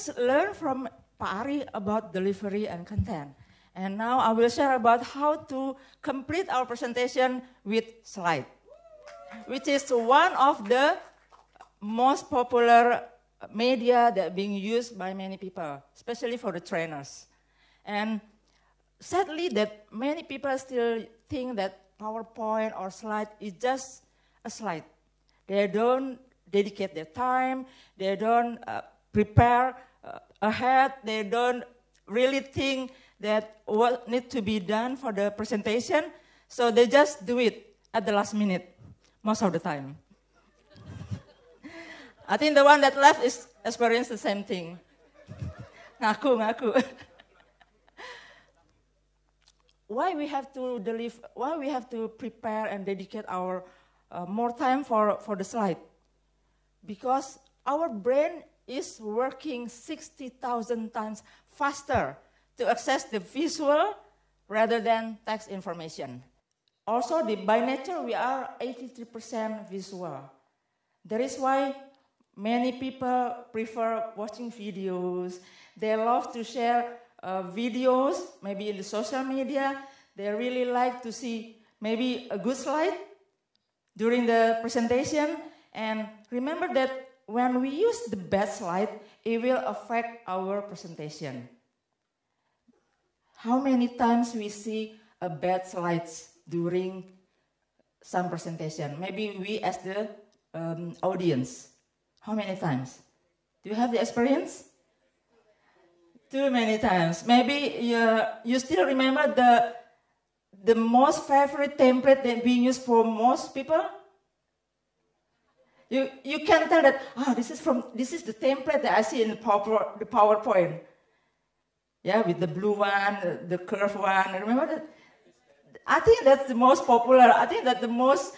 just learned from Pak Ari about delivery and content. And now I will share about how to complete our presentation with slide, which is one of the most popular media that being used by many people, especially for the trainers. And sadly, that many people still think that PowerPoint or slide is just a slide. They don't dedicate their time, they don't prepare ahead, they don't really think that what needs to be done for the presentation, so they just do it at the last minute, most of the time. I think the one that left is experienced the same thing. Ngaku. Why we have to deliver? Why we have to prepare and dedicate our more time for the slide? Because our brain is working 60,000 times faster to access the visual rather than text information. Also, by nature, we are 83% visual. That is why many people prefer watching videos. They love to share videos, maybe in the social media. They really like to see maybe a good slide during the presentation. And remember that when we use the bad slide, it will affect our presentation. How many times we see a bad slides during some presentation? Maybe we as the audience. How many times? Do you have the experience? Too many times. Maybe you still remember the most favorite template that being used for most people? You can tell that, this is the template that I see in the PowerPoint. Yeah, with the blue one, the curved one. Remember that? I think that's the most popular. I think that the most,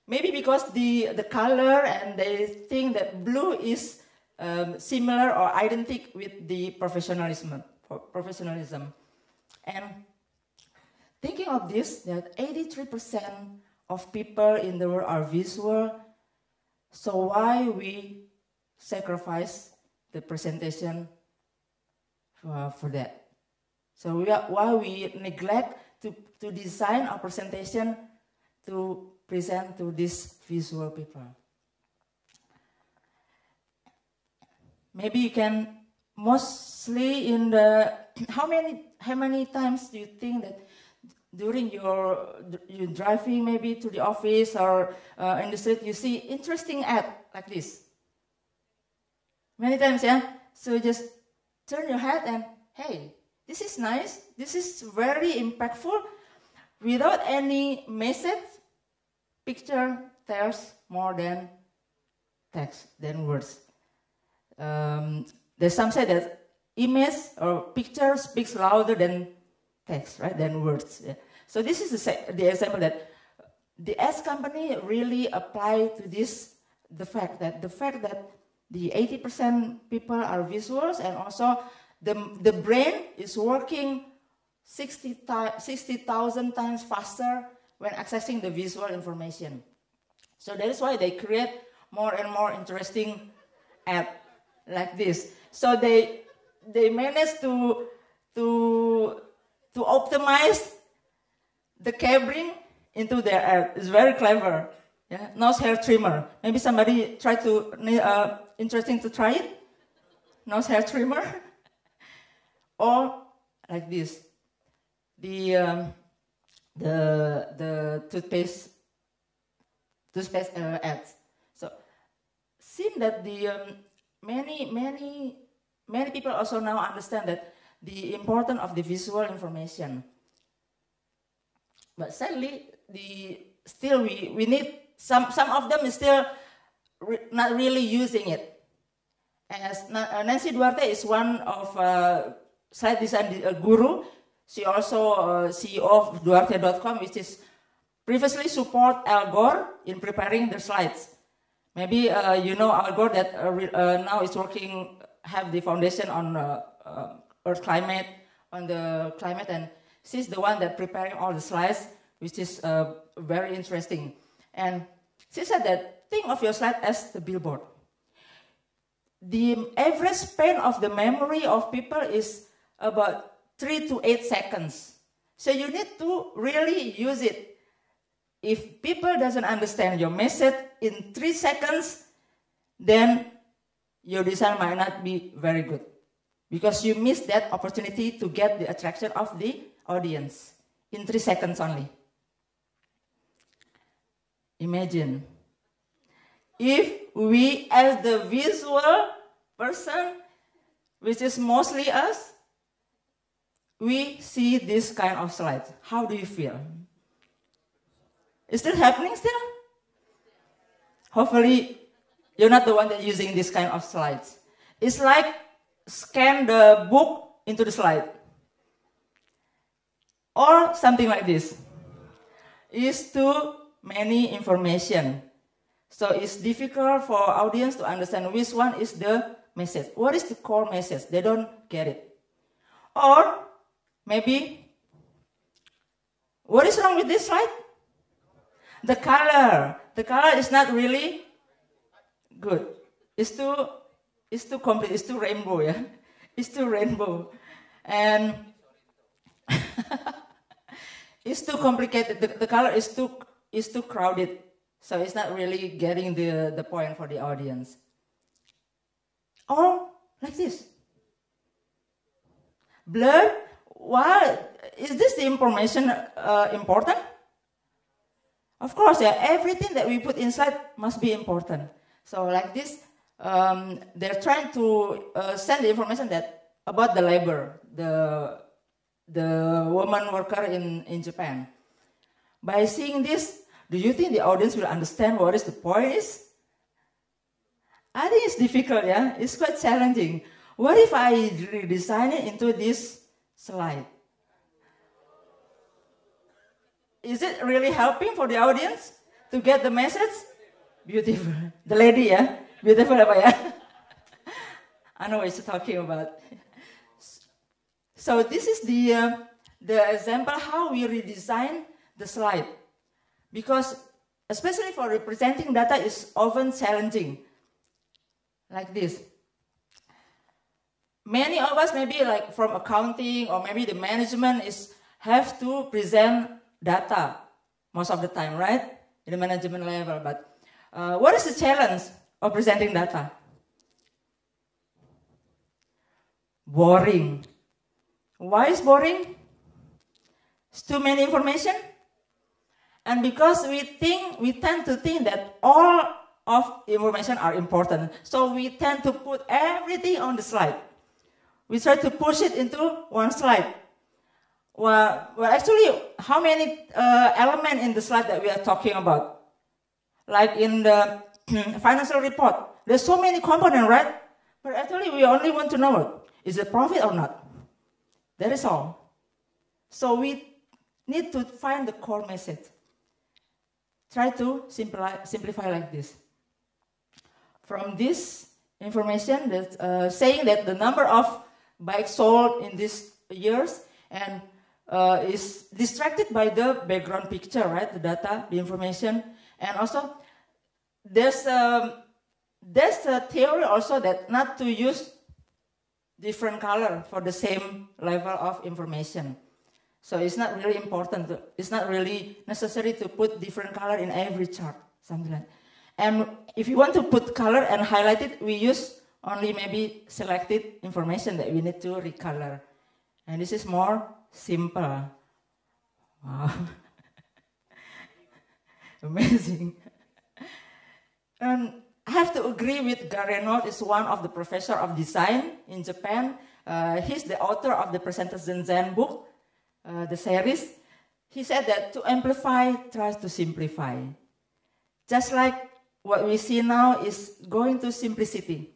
maybe because the color, and they think that blue is similar or identical with the professionalism. And thinking of this, that 83% of people in the world are visual. So why we sacrifice the presentation for that? So why we neglect to design our presentation to present to these visual people? Maybe you can mostly in the how many times do you think that during your driving maybe to the office or in the street you see interesting ad like this? Many times, yeah. So just turn your head and hey, this is nice. This is very impactful. Without any message, picture tells more than text, than words. There's some say that image or picture speaks louder than text, right? Than words. Yeah. So this is the example that the ads company really apply to this. The fact that the 80% people are visuals, and also the brain is working 60,000 times faster when accessing the visual information. So that is why they create more and more interesting ad like this. So they manage to optimize the cabling into their ad. It's very clever. Yeah, nose hair trimmer. Maybe somebody try to interesting to try it. Nose hair trimmer, or like this. The toothpaste ads. So, seems that the many people also now understand that the importance of the visual information. But sadly, still we need some of them is still not really using it. As Nancy Duarte is one of slide design guru. She also CEO of Duarte.com, which is previously support Al Gore in preparing the slides. Maybe you know Al Gore that now is working, have the foundation on Earth climate, on the climate, and she's the one that preparing all the slides, which is very interesting. And she said that think of your slide as the billboard. the average span of the memory of people is about 3 to 8 seconds. So you need to really use it. If people doesn't understand your message in 3 seconds, then your design might not be very good, because you miss that opportunity to get the attraction of the audience in 3 seconds only. Imagine if we, as the visual person, which is mostly us, we see this kind of slides. How do you feel? Is it happening still? Hopefully, you're not the one that's using this kind of slides. It's like scan the book into the slide. Or something like this. It's too many information. So it's difficult for audience to understand which one is the message. What is the core message? They don't get it. Or maybe, what is wrong with this slide? The color. The color is not really good. It's too complete. It's too rainbow, yeah. It's too rainbow, and it's too complicated. The color is too crowded, so it's not really getting the point for the audience. Or like this, blur. Why is this the information important? Of course, yeah. Everything that we put inside must be important. So like this, they're trying to send the information that about the labor, the woman worker in Japan. By seeing this, do you think the audience will understand what is the point is? I think it's difficult, yeah. It's quite challenging. What if I redesign it into this slide? Is it really helping for the audience to get the message? Beautiful. The lady, yeah? Beautiful, apa ya? I know what you're talking about. So this is the example how we redesign the slide. Because especially for representing data is often challenging. Like this. Many of us, maybe like from accounting or maybe the management have to present data most of the time, right? In the management level. But what is the challenge of presenting data? Boring. Why is boring? It's too many information. And because we tend to think that all of information are important. So we tend to put everything on the slide. We try to push it into one slide. Well, actually, how many elements in the slide that we are talking about? Like in the financial report, there's so many components, right? But actually, we only want to know, is it profit or not? That is all. So we need to find the core message. Try to simplify like this. From this information, that saying that the number of bikes sold in these years and is distracted by the background picture, right? The data, the information, and also there's a theory also that not to use different color for the same level of information. So it's not really important. It's not really necessary to put different color in every chart, something like that. And if you want to put color and highlight it, we use only maybe selected information that we need to recolor. And this is more simple. Wow. Amazing. And I have to agree with Garenold, is one of the professor of design in Japan. He's the author of the Presentation Zen book, the series. He said that to amplify tries to simplify. Just like what we see now is going to simplicity.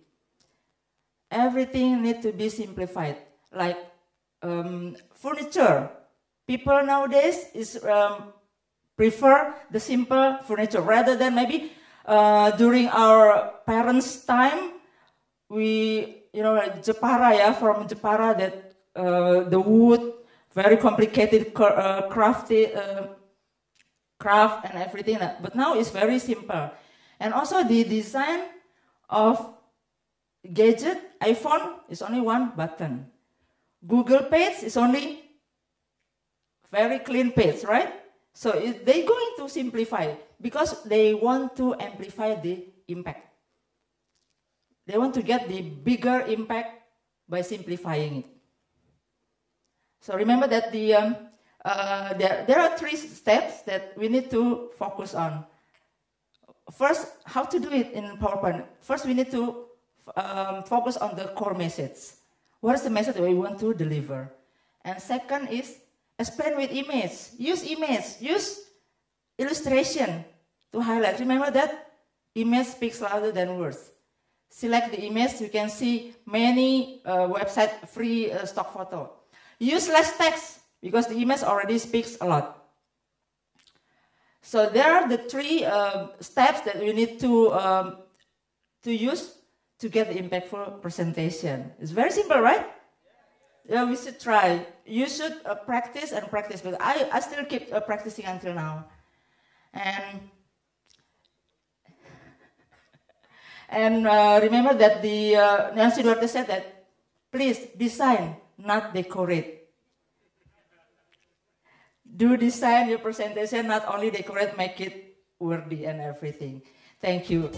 Everything needs to be simplified. Like furniture. People nowadays prefer the simple furniture rather than maybe during our parents' time, like Jepara, yeah, from Jepara, that the wood, very complicated craft and everything. But now it's very simple. And also the design of gadget, iPhone is only one button. Google page is only very clean page, right? So they're going to simplify because they want to amplify the impact. They want to get the bigger impact by simplifying it. So remember that there are 3 steps that we need to focus on. First, how to do it in PowerPoint. First, we need to focus on the core message. What is the message that we want to deliver? And second is explain with image. Use image. Use illustration to highlight. Remember that image speaks louder than words. Select the image. You can see many website free stock photo. Use less text because the image already speaks a lot. So there are the 3 steps that we need to use to get the impactful presentation. It's very simple, right? Yeah, we should try. You should practice and practice, but I still keep practicing until now. And remember that the Nancy Duarte said that, please design, not decorate. Do design your presentation, not only decorate, make it worthy and everything. Thank you.